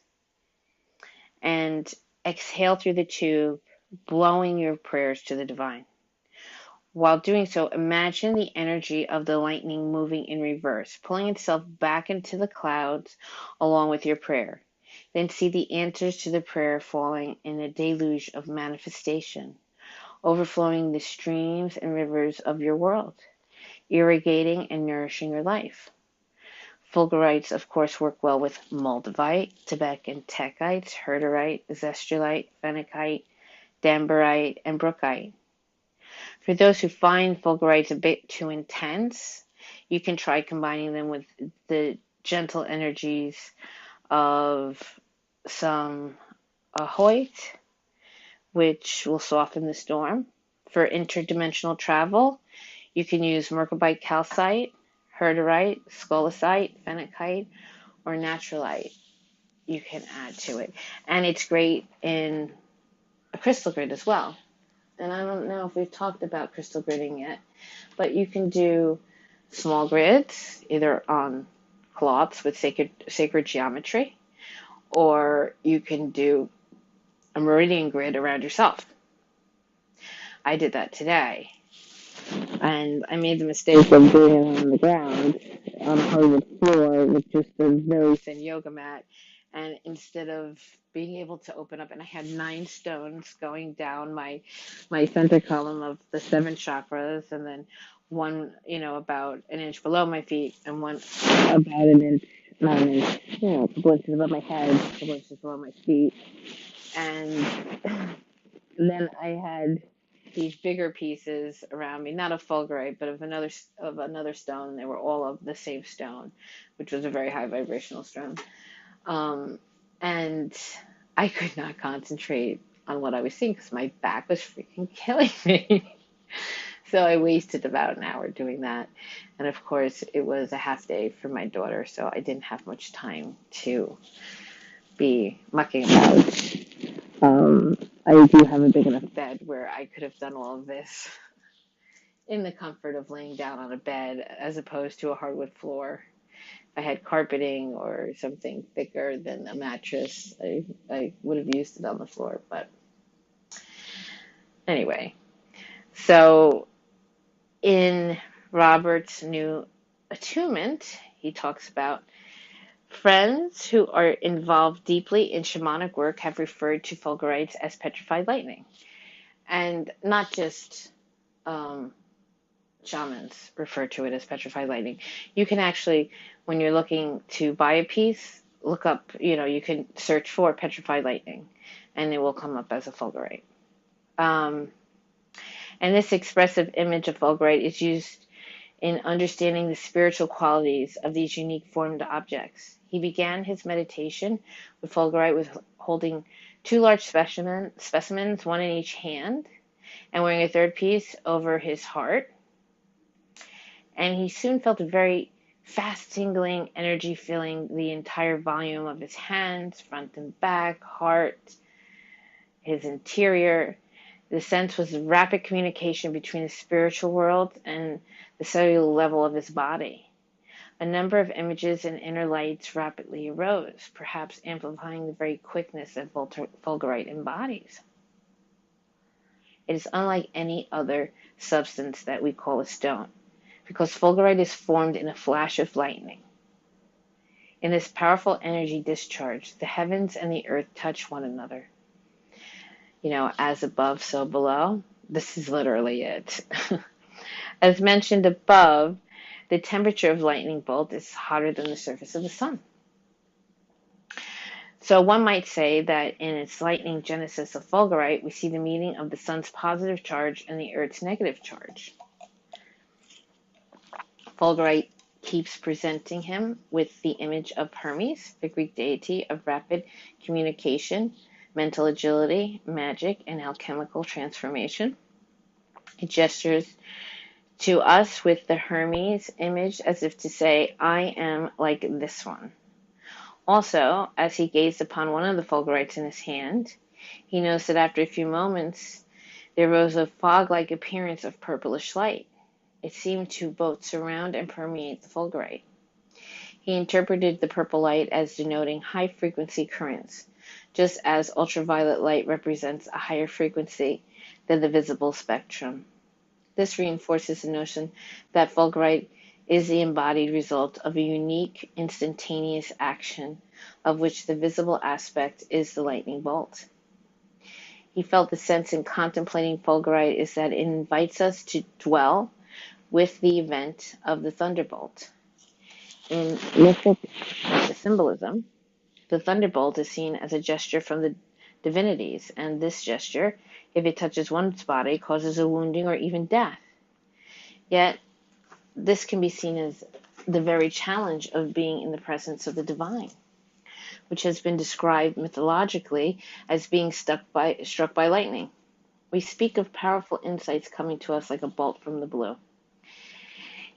and exhale through the tube, blowing your prayers to the divine. While doing so, imagine the energy of the lightning moving in reverse, pulling itself back into the clouds along with your prayer. Then see the answers to the prayer falling in a deluge of manifestation, overflowing the streams and rivers of your world, irrigating and nourishing your life. Fulgurites, of course, work well with moldavite, Tibetan techites, herderite, azeztulite, phenakite, dambarite, and brookite. For those who find fulgurites a bit too intense, you can try combining them with the gentle energies of some ahoite, which will soften the storm. For interdimensional travel, you can use merkabite calcite, herderite, scolasite, phenakite, or naturalite. You can add to it. And it's great in a crystal grid as well. And I don't know if we've talked about crystal gridding yet, but you can do small grids, either on cloths with sacred geometry, or you can do a meridian grid around yourself. I did that today, and I made the mistake of doing it on the ground, on a hardwood floor with just a very thin yoga mat, and instead of being able to open up, and I had 9 stones going down my center column of the 7 chakras, and then one, about an inch below my feet, and one about an inch, not an inch, a couple inches above my head, a couple inches below my feet, and then I had these bigger pieces around me, not of fulgurite, but of another stone. They were all of the same stone, which was a very high vibrational stone. And I could not concentrate on what I was seeing because my back was freaking killing me. So I wasted about an hour doing that. And of course, it was a half day for my daughter, so I didn't have much time to be mucking about. I do have a big enough bed where I could have done all of this in the comfort of laying down on a bed as opposed to a hardwood floor. If I had carpeting or something thicker than a mattress, I would have used it on the floor. But anyway, so in Robert's new attunement, he talks about friends who are involved deeply in shamanic work have referred to fulgurites as petrified lightning. And not just shamans refer to it as petrified lightning. You can actually, when you're looking to buy a piece, look up, you can search for petrified lightning, and it will come up as a fulgurite. And this expressive image of fulgurite is used in understanding the spiritual qualities of these unique formed objects. He began his meditation with fulgurite with holding 2 large specimens, one in each hand, and wearing a third piece over his heart. And he soon felt a very fast tingling energy filling the entire volume of his hands, front and back, heart, his interior. The sense was rapid communication between the spiritual world and the cellular level of his body. A number of images and inner lights rapidly arose, perhaps amplifying the very quickness that Fulgurite embodies. It is unlike any other substance that we call a stone, because Fulgurite is formed in a flash of lightning. In this powerful energy discharge, the heavens and the earth touch one another. As above, so below. This is literally it. As mentioned above, the temperature of lightning bolt is hotter than the surface of the sun. So one might say that in its lightning genesis of Fulgurite, we see the meeting of the sun's positive charge and the earth's negative charge. Fulgurite keeps presenting him with the image of Hermes, the Greek deity of rapid communication, mental agility, magic, and alchemical transformation. It gestures to us with the Hermes image as if to say, I am like this one. Also, as he gazed upon one of the Fulgurites in his hand, he noticed that after a few moments there rose a fog-like appearance of purplish light. It seemed to both surround and permeate the Fulgurite. He interpreted the purple light as denoting high-frequency currents, just as ultraviolet light represents a higher frequency than the visible spectrum. This reinforces the notion that Fulgurite is the embodied result of a unique, instantaneous action, of which the visible aspect is the lightning bolt. He felt the sense in contemplating Fulgurite is that it invites us to dwell with the event of the thunderbolt. In mystic symbolism, the thunderbolt is seen as a gesture from the divinities, and this gesture, if it touches one's body, causes a wounding or even death. Yet, this can be seen as the very challenge of being in the presence of the divine, which has been described mythologically as being struck by lightning. We speak of powerful insights coming to us like a bolt from the blue.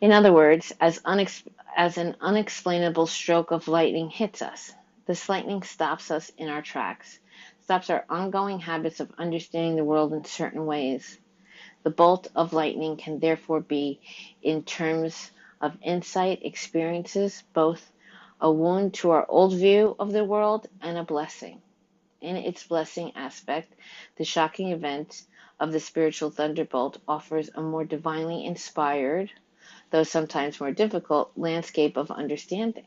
In other words, as an unexplainable stroke of lightning hits us, this lightning stops us in our tracks, stops our ongoing habits of understanding the world in certain ways. The bolt of lightning can therefore be, in terms of insight experiences, both a wound to our old view of the world and a blessing. In its blessing aspect, the shocking event of the spiritual thunderbolt offers a more divinely inspired, though sometimes more difficult, landscape of understanding.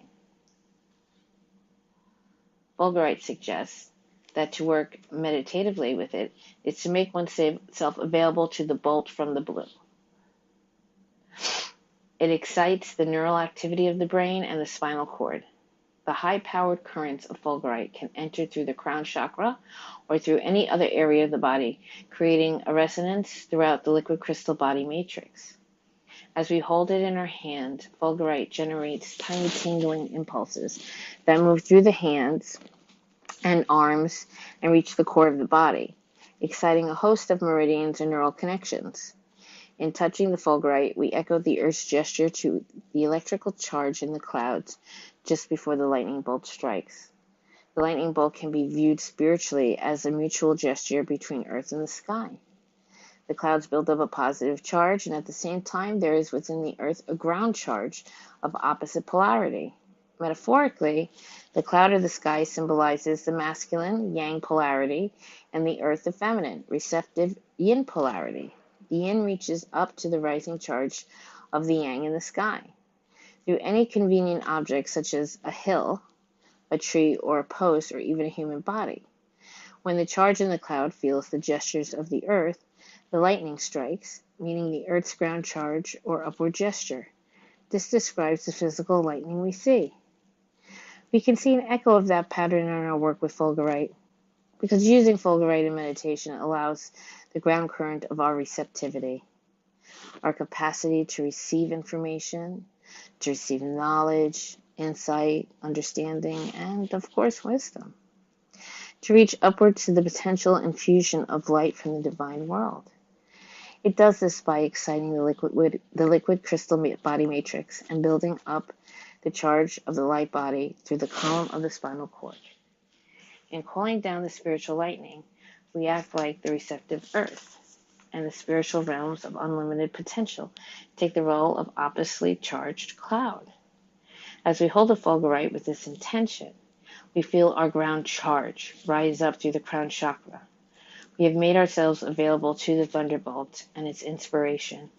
Fulgurite suggests that to work meditatively with it is to make oneself available to the bolt from the blue. It excites the neural activity of the brain and the spinal cord. The high-powered currents of Fulgurite can enter through the crown chakra or through any other area of the body, creating a resonance throughout the liquid crystal body matrix. As we hold it in our hand, Fulgurite generates tiny tingling impulses that move through the hands and arms and reach the core of the body, exciting a host of meridians and neural connections. In touching the Fulgurite, we echo the Earth's gesture to the electrical charge in the clouds just before the lightning bolt strikes. The lightning bolt can be viewed spiritually as a mutual gesture between Earth and the sky. The clouds build up a positive charge, and at the same time there is within the earth a ground charge of opposite polarity. Metaphorically, the cloud of the sky symbolizes the masculine, yang polarity, and the earth the feminine, receptive, yin polarity. The yin reaches up to the rising charge of the yang in the sky. Through any convenient object such as a hill, a tree, or a post, or even a human body. When the charge in the cloud feels the gestures of the earth, the lightning strikes, meaning the Earth's ground charge or upward gesture. This describes the physical lightning we see. We can see an echo of that pattern in our work with Fulgurite, because using Fulgurite in meditation allows the ground current of our receptivity, our capacity to receive information, to receive knowledge, insight, understanding, and, of course, wisdom. to reach upwards to the potential infusion of light from the divine world. It does this by exciting the liquid crystal body matrix and building up the charge of the light body through the column of the spinal cord. In calling down the spiritual lightning, we act like the receptive earth, and the spiritual realms of unlimited potential take the role of oppositely charged cloud. As we hold the Fulgurite with this intention, we feel our ground charge rise up through the crown chakra. We have made ourselves available to the thunderbolt and its inspiration,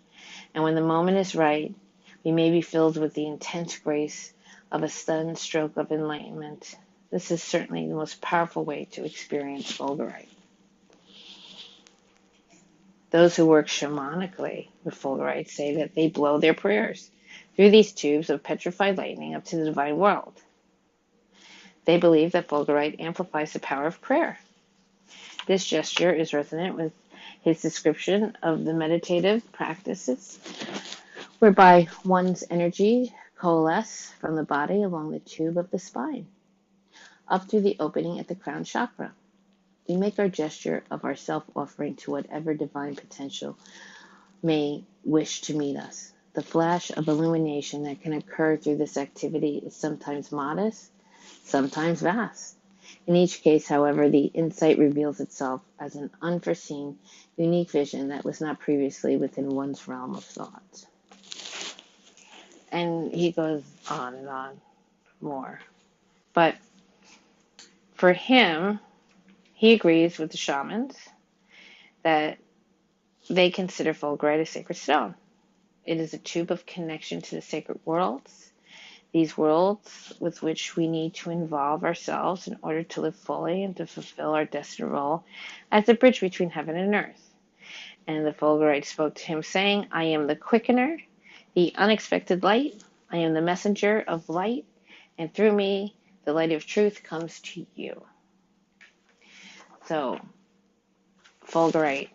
and when the moment is right, we may be filled with the intense grace of a sudden stroke of enlightenment. This is certainly the most powerful way to experience Fulgurite. Those who work shamanically with Fulgurite say that they blow their prayers through these tubes of petrified lightning up to the divine world. They believe that Fulgurite amplifies the power of prayer. This gesture is resonant with his description of the meditative practices whereby one's energy coalesces from the body along the tube of the spine, up through the opening at the crown chakra. We make our gesture of our self-offering to whatever divine potential may wish to meet us. The flash of illumination that can occur through this activity is sometimes modest, sometimes vast. In each case, however, the insight reveals itself as an unforeseen, unique vision that was not previously within one's realm of thought. And he goes on and on more. But for him, he agrees with the shamans that they consider Fulgurite a sacred stone. It is a tube of connection to the sacred worlds, these worlds with which we need to involve ourselves in order to live fully and to fulfill our destined role as a bridge between heaven and earth. And the Fulgurite spoke to him, saying, I am the quickener, the unexpected light. I am the messenger of light, and through me, the light of truth comes to you. So, Fulgurite,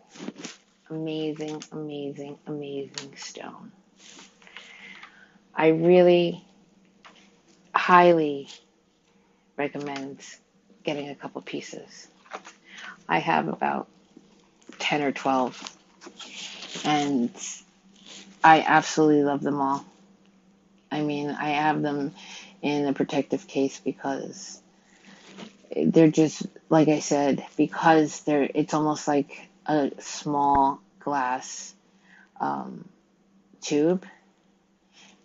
amazing, amazing, amazing stone. I really highly recommend getting a couple pieces. I have about 10 or 12, and I absolutely love them all. I mean, I have them in a protective case because they're just, like I said, because it's almost like a small glass tube,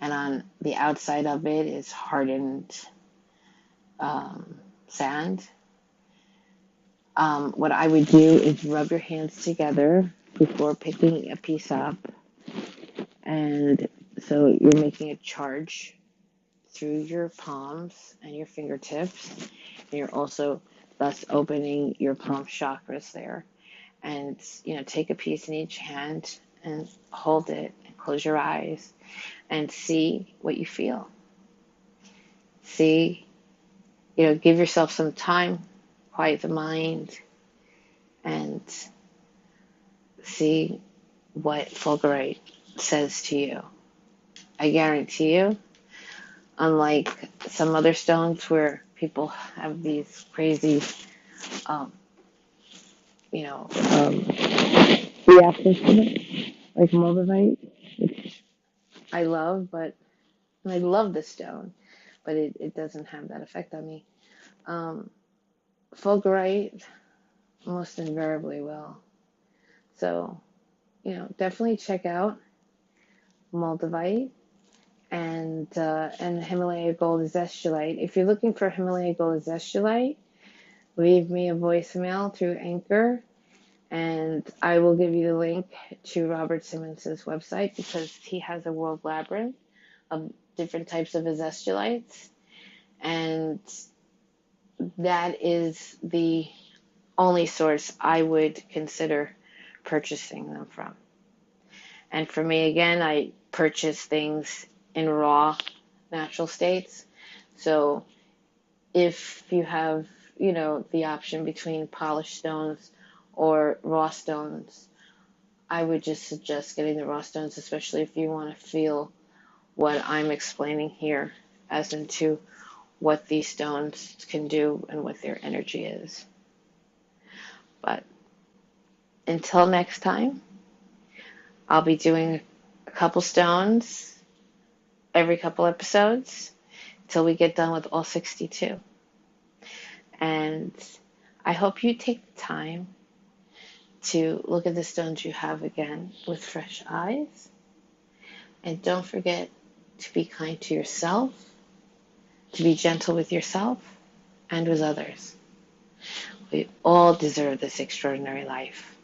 and on the outside of it is hardened sand. What I would do is rub your hands together before picking a piece up, and so you're making a charge through your palms and your fingertips, and you're also thus opening your palm chakras there. And take a piece in each hand and hold it and close your eyes and see what you feel. See, give yourself some time, quiet the mind, and see what Fulgurite says to you. I guarantee you, unlike some other stones where people have these crazy, reactions to it, like moldavite, which I love, and I love the stone, but it doesn't have that effect on me. Fulgurite most invariably will. So, definitely check out moldavite and Himalaya Gold Azeztulite. If you're looking for Himalaya Gold Azeztulite, leave me a voicemail through Anchor, and I will give you the link to Robert Simmons' website because he has a world labyrinth of different types of azestulites, and that is the only source I would consider purchasing them from. And for me, again, I purchase things in raw, natural states. So if you have, the option between polished stones or raw stones, I would just suggest getting the raw stones, especially if you want to feel what I'm explaining here as into what these stones can do and what their energy is. But until next time, I'll be doing a couple stones every couple episodes till we get done with all 62. And I hope you take the time to look at the stones you have again with fresh eyes. And don't forget to be kind to yourself, to be gentle with yourself and with others. We all deserve this extraordinary life,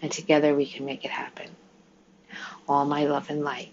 and together we can make it happen. All my love and light.